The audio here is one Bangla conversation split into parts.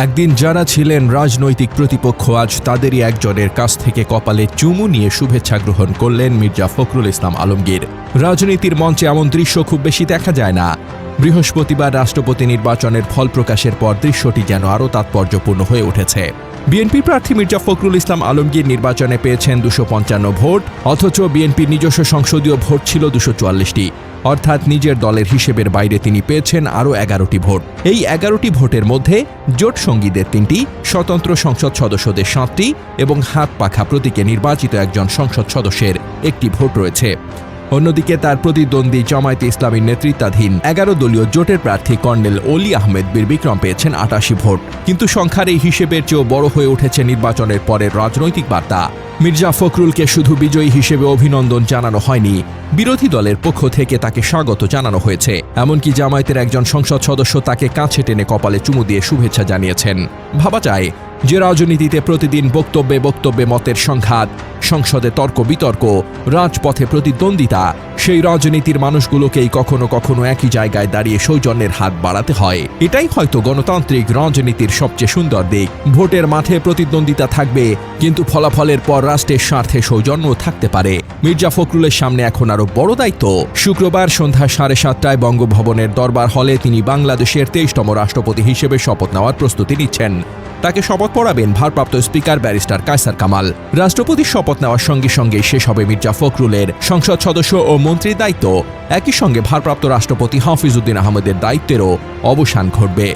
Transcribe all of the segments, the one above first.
একদিন যারা ছিলেন রাজনৈতিক প্রতিপক্ষ আজ তাদেরই একজনের কাছ থেকে কপালে চুমু নিয়ে শুভেচ্ছা গ্রহণ করলেন মির্জা ফখরুল ইসলাম আলমগীর। রাজনীতির মঞ্চে এমন দৃশ্য খুব বেশি দেখা যায় না। বৃহস্পতিবার রাষ্ট্রপতি নির্বাচনের ফল প্রকাশের পর দৃশ্যটি যেন আরও তাৎপর্যপূর্ণ হয়ে উঠেছে। বিএনপি প্রার্থী মির্জা ফখরুল ইসলাম আলমগীর নির্বাচনে পেয়েছেন 255 ভোট, অথচ বিএনপির নিজস্ব সংসদীয় ভোট ছিল 244টি, অর্থাৎ নিজের দলের হিসেবের বাইরে তিনি পেয়েছেন আরও 11টি ভোট। এই 11টি ভোটের মধ্যে জোট সঙ্গীদের 3টি, স্বতন্ত্র সংসদ সদস্যদের 7টি এবং হাত পাখা প্রতীকে নির্বাচিত একজন সংসদ সদস্যের 1টি ভোট রয়েছে। অন্যদিকে তার প্রতিদ্বন্দ্বী জামায়াতে ইসলামীর নেতৃত্বাধীন 11 দলীয় জোটের প্রার্থী কর্নেল অলি আহমেদ বীর বিক্রম পেয়েছেন 88 ভোট। কিন্তু সংখ্যার এই হিসেবের চেয়েও বড় হয়ে উঠেছে নির্বাচনের পরের রাজনৈতিক বার্তা। মির্জা ফখরুলকে শুধু বিজয়ী হিসেবে অভিনন্দন জানানো হয়নি, বিরোধী দলের পক্ষ থেকে তাকে স্বাগত জানানো হয়েছে। এমনকি জামায়াতের একজন সংসদ সদস্য তাকে কাছে টেনে কপালে চুমু দিয়ে শুভেচ্ছা জানিয়েছেন। ভাবা যায় যে রাজনীতিতে প্রতিদিন বক্তব্যে বক্তব্যে মতের সংঘাত, সংসদে তর্ক বিতর্ক, রাজপথে প্রতিদ্বন্দ্বিতা, সেই রাজনীতির মানুষগুলোকেই কখনো কখনো একই জায়গায় দাঁড়িয়ে সৌজন্যের হাত বাড়াতে হয়। এটাই হয়তো গণতান্ত্রিক রাজনীতির সবচেয়ে সুন্দর দিক। ভোটের মাঠে প্রতিদ্বন্দ্বিতা থাকবে, কিন্তু ফলাফলের পর রাষ্ট্রের স্বার্থে সৌজন্য থাকতে পারে। মির্জা ফখরুলের সামনে এখন আরো বড় দায়িত্ব। শুক্রবার সন্ধ্যা 7:30টায় বঙ্গভবনের দরবার হলে তিনি বাংলাদেশের 23তম রাষ্ট্রপতি হিসেবে শপথ নেওয়ার প্রস্তুতি নিচ্ছেন। তাকে শপথ পড়াবেন ভারপ্রাপ্ত স্পিকার ব্যারিস্টার কায়সার কামাল। রাষ্ট্রপতির শপথ নেওয়ার সঙ্গে সঙ্গে শেষ হবে মির্জা ফখরুলের সংসদ সদস্য ও মন্ত্রীর দায়িত্ব। একই সঙ্গে ভারপ্রাপ্ত রাষ্ট্রপতি হাফিজউদ্দিন আহমেদের দায়িত্বেরও অবসান ঘটবে।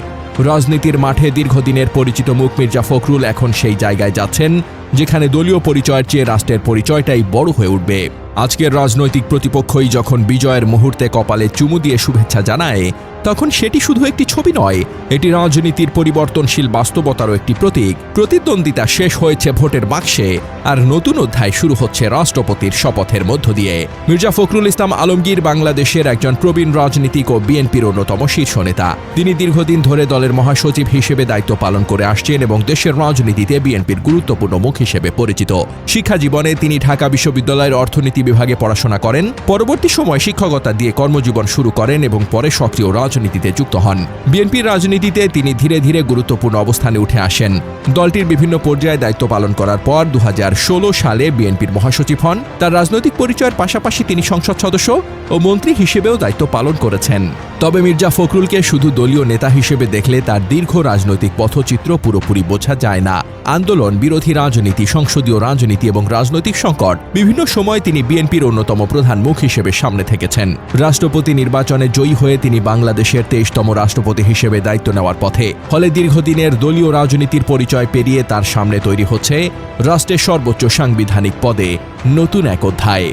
রাজনীতির মাঠে দীর্ঘদিনের পরিচিত মুখ মির্জা ফখরুল এখন সেই জায়গায় যাচ্ছেন যেখানে দলীয় পরিচয়ের চেয়ে রাষ্ট্রের পরিচয়টাই বড় হয়ে উঠবে। আজকের রাজনৈতিক প্রতিপক্ষই যখন বিজয়ের মুহূর্তে কপালে চুমু দিয়ে শুভেচ্ছা জানায়, তখন সেটি শুধু একটি ছবি নয়, এটি রাজনীতির পরিবর্তনশীল বাস্তবতারও একটি প্রতীক। প্রতিদ্বন্দ্বিতা শেষ হয়েছে ভোটের বাক্সে, আর নতুন অধ্যায় শুরু হচ্ছে রাষ্ট্রপতির শপথের মধ্য দিয়ে। মির্জা ফখরুল ইসলাম আলমগীর বাংলাদেশের একজন প্রবীণ রাজনীতিক ও বিএনপির অন্যতম শীর্ষ নেতা। তিনি দীর্ঘদিন ধরে দলের মহাসচিব হিসেবে দায়িত্ব পালন করে আসছেন এবং দেশের রাজনীতিতে বিএনপির গুরুত্বপূর্ণ মুখ হিসেবে পরিচিত। শিক্ষা জীবনে তিনি ঢাকা বিশ্ববিদ্যালয়ের অর্থনীতি বিভাগে পড়াশোনা করেন। পরবর্তী সময় শিক্ষকতা দিয়ে কর্মজীবন শুরু করেন এবং পরে সক্রিয় রাজনীতিতে যুক্ত হন। বিএনপির রাজনীতিতে তিনি ধীরে ধীরে গুরুত্বপূর্ণ অবস্থানে উঠে আসেন। দলটির বিভিন্ন পর্যায়ে দায়িত্ব পালন করার পর 2016 সালে বিএনপির মহাসচিব হন। তার রাজনৈতিক পরিচয়ের পাশাপাশি তিনি সংসদ সদস্য ও মন্ত্রী হিসেবেও দায়িত্ব পালন করেছেন। তবে মির্জা ফখরুলকে শুধু দলীয় নেতা হিসেবে দেখলে তার দীর্ঘ রাজনৈতিক পথচিত্র পুরোপুরি বোঝা যায় না। আন্দোলন, বিরোধী রাজনীতি, সংসদীয় রাজনীতি এবং রাজনৈতিক সংকট, বিভিন্ন সময় তিনি বিএনপির অন্যতম প্রধান মুখ হিসেবে সামনে থেকেছেন। রাষ্ট্রপতি নির্বাচনে জয়ী হয়ে তিনি বাংলাদেশের 23তম রাষ্ট্রপতি হিসেবে দায়িত্ব নেওয়ার পথে। ফলে দীর্ঘদিনের দলীয় রাজনীতির পরিচয় পেরিয়ে তার সামনে তৈরি হচ্ছে রাষ্ট্রের সর্বোচ্চ সাংবিধানিক পদে নতুন এক অধ্যায়।